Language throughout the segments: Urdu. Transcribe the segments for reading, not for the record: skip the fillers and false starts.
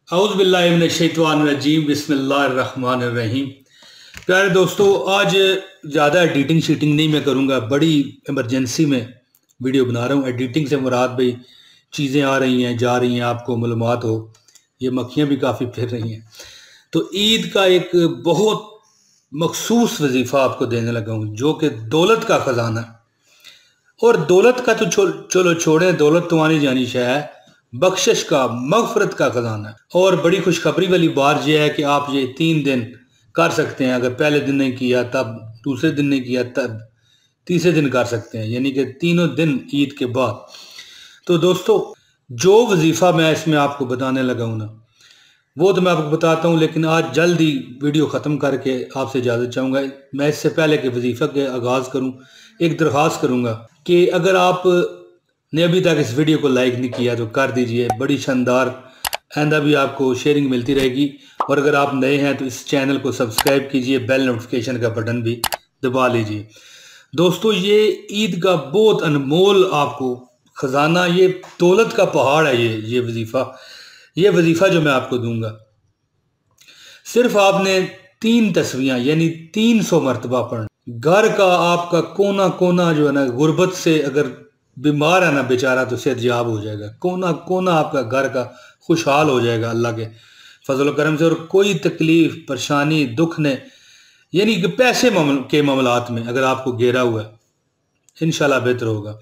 اعوذ باللہ من الشیطان الرجیم بسم اللہ الرحمن الرحیم۔ پیارے دوستو، آج زیادہ ایڈیٹنگ شیٹنگ نہیں میں کروں گا، بڑی ایمرجنسی میں ویڈیو بنا رہا ہوں۔ ایڈیٹنگ سے مراد بھئی چیزیں آ رہی ہیں جا رہی ہیں، آپ کو معلومات ہو، یہ مکھیاں بھی کافی پھر رہی ہیں۔ تو عید کا ایک بہت مخصوص وظیفہ آپ کو دینے لگا ہوں جو کہ دولت کا خزانہ ہے۔ اور دولت کا تو چلو چھوڑیں، دولت تو آنی جانی شے ہے، بخشش کا، مغفرت کا خزانہ ہے۔ اور بڑی خوشخبری والی بات یہ ہے کہ آپ یہ 3 دن کر سکتے ہیں۔ اگر پہلے دن نہیں کیا تب دوسرے دن نہیں کیا تب تیسرے دن کر سکتے ہیں، یعنی کہ تینوں دن عید کے بعد۔ تو دوستو، جو وظیفہ میں اس میں آپ کو بتانے لگا ہوں نا، وہ تو میں آپ کو بتاتا ہوں، لیکن آج جلدی ویڈیو ختم کر کے آپ سے اجازت چاہوں گا۔ میں اس سے پہلے کہ وظیفہ کے آغاز کروں، ایک درخواست کروں گا کہ اگر آپ نے ابھی تک اس ویڈیو کو لائک نہیں کیا تو کر دیجئے، بڑی شاندار آئندہ بھی آپ کو شیئرنگ ملتی رہے گی۔ اور اگر آپ نئے ہیں تو اس چینل کو سبسکرائب کیجئے، بیل نوٹیفیکیشن کا بٹن بھی دبا لیجئے۔ دوستو، یہ عید کا بہت انمول آپ کو خزانہ، یہ دولت کا پہاڑ ہے، یہ وظیفہ جو میں آپ کو دوں گا۔ صرف آپ نے 3 تسبیحاں یعنی 300 مرتبہ پڑھنا۔ گھر کا آپ کا کونا کونا جو ہے نا، غربت سے اگر بیمار ہے نا بیچارہ تو صحت یاب ہو جائے گا۔ کونا کونا آپ کا گھر کا خوشحال ہو جائے گا اللہ کے فضل و کرم سے۔ اور کوئی تکلیف، پریشانی، دکھ نے، یعنی کہ پیسے کے معاملات میں اگر آپ کو گھیرا ہوا ہے، انشاءاللہ بہتر ہوگا۔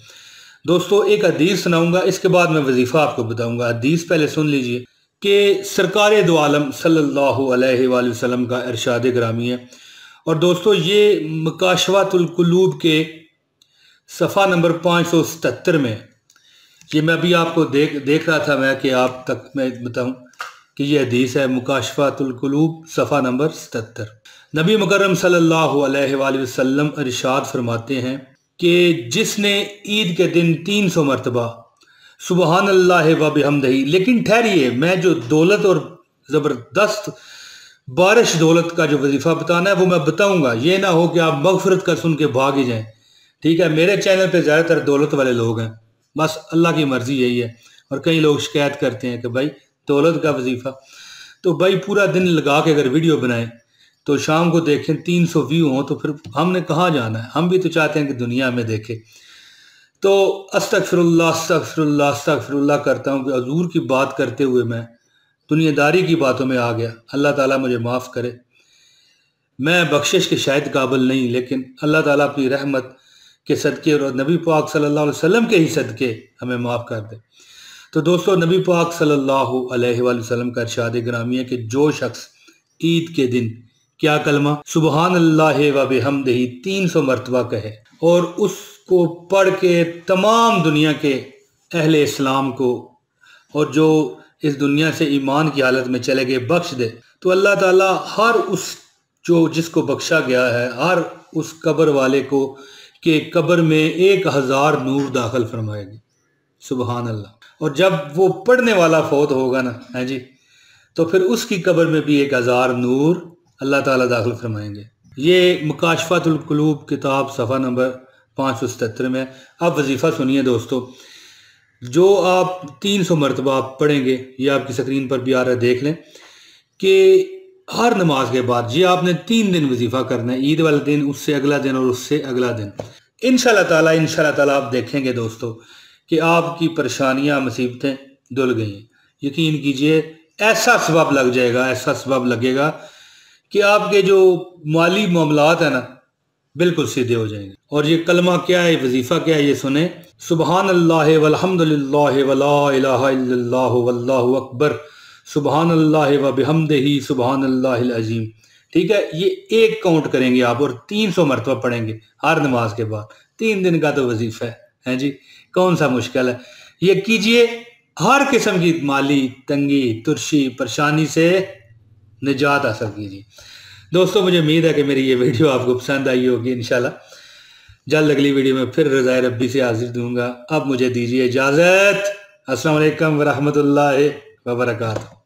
دوستو، ایک حدیث سناؤں گا، اس کے بعد میں وظیفہ آپ کو بتاؤں گا۔ حدیث پہلے سن لیجئے کہ سرکار دو عالم صلی اللہ علیہ وآلہ وسلم کا ارشاد گرامی ہے۔ اور دوستو، یہ مکاشفۃ القلوب کے صفحہ نمبر 577 میں، یہ میں ابھی آپ کو دیکھ رہا تھا میں کہ آپ تک میں بتاؤں کہ یہ حدیث ہے، مکاشفۃ القلوب صفحہ نمبر 77۔ نبی مکرم صلی اللہ علیہ وآلہ وسلم ارشاد فرماتے ہیں کہ جس نے عید کے دن 300 مرتبہ سبحان اللہ و بحمدہ، لیکن ٹھہریے، میں جو دولت اور زبردست بارش دولت کا جو وظیفہ بتانا ہے وہ میں بتاؤں گا، یہ نہ ہو کہ آپ مغفرت کا سن کے بھاگ ہی جائیں۔ ٹھیک ہے، میرے چینل پہ زیادہ تر دولت والے لوگ ہیں، بس اللہ کی مرضی یہی ہے۔ اور کئی لوگ شکایت کرتے ہیں کہ بھائی دولت کا وظیفہ، تو بھائی پورا دن لگا کے اگر ویڈیو بنائیں تو شام کو دیکھیں 300 ویو ہوں تو پھر ہم نے کہاں جانا ہے؟ ہم بھی تو چاہتے ہیں کہ دنیا میں دیکھیں۔ تو استغفر اللہ استغفر اللہ استغفر اللہ کرتا ہوں کہ حضور کی بات کرتے ہوئے میں دنیا داری کی باتوں میں آ گیا۔ اللہ تعالیٰ مجھے معاف کرے، میں بخشش کے شاید قابل نہیں، لیکن اللہ تعالیٰ اپنی رحمت کے صدقے اور نبی پاک صلی اللہ علیہ وسلم کے ہی صدقے ہمیں معاف کر دے۔ تو دوستو، نبی پاک صلی اللہ علیہ وآلہ وسلم کا ارشاد گرامی ہے کہ جو شخص عید کے دن کیا کلمہ سبحان اللہ و بحمدہ 300 مرتبہ کہے اور اس کو پڑھ کے تمام دنیا کے اہل اسلام کو اور جو اس دنیا سے ایمان کی حالت میں چلے گئے بخش دے، تو اللہ تعالیٰ ہر اس جس کو بخشا گیا ہے، ہر اس قبر والے کو کہ قبر میں 1000 نور داخل فرمائے گی۔ سبحان اللہ۔ اور جب وہ پڑھنے والا فوت ہوگا نا جی، تو پھر اس کی قبر میں بھی 1000 نور اللہ تعالیٰ داخل فرمائیں گے۔ یہ مکاشفۃ القلوب کتاب صفحہ نمبر 577 میں۔ اب وظیفہ سنیے دوستو، جو آپ 300 مرتبہ آپ پڑھیں گے، یہ آپ کی سکرین پر بھی آ رہا ہے، دیکھ لیں کہ ہر نماز کے بعد یہ آپ نے 3 دن وظیفہ کرنا ہے، عید والے دن، اس سے اگلا دن اور اس سے اگلا دن۔ انشاءاللہ تعالیٰ آپ دیکھیں گے دوستو کہ آپ کی پریشانیاں، مصیبتیں دھل گئی ہیں۔ یقین کیجئے، ایسا سبب لگ جائے گا، ایسا سبب لگے گا کہ آپ کے جو مالی معاملات ہیں نا بالکل سیدھے ہو جائیں گے۔ اور یہ کلمہ کیا ہے، وظیفہ کیا ہے، یہ سنیں۔ سبحان اللہ والحمد للہ ولا الہ الا اللہ واللہ اکبر سبحان اللہ و بحمدہ سبحان اللہ العظیم۔ ٹھیک ہے، یہ ایک کاؤنٹ کریں گے آپ اور 300 مرتبہ پڑھیں گے ہر نماز کے بعد۔ 3 دن کا تو وظیفہ ہے جی، کون سا مشکل ہے؟ یہ کیجئے، ہر قسم کی مالی تنگی، ترشی، پریشانی سے نجات حاصل کیجیے۔ دوستو، مجھے امید ہے کہ میری یہ ویڈیو آپ کو پسند آئی ہوگی۔ انشاءاللہ جلد اگلی ویڈیو میں پھر رضائے ربی سے حاضر دوں گا۔ اب مجھے دیجیے اجازت۔ السلام علیکم ورحمۃ اللہ وبرکاتہ۔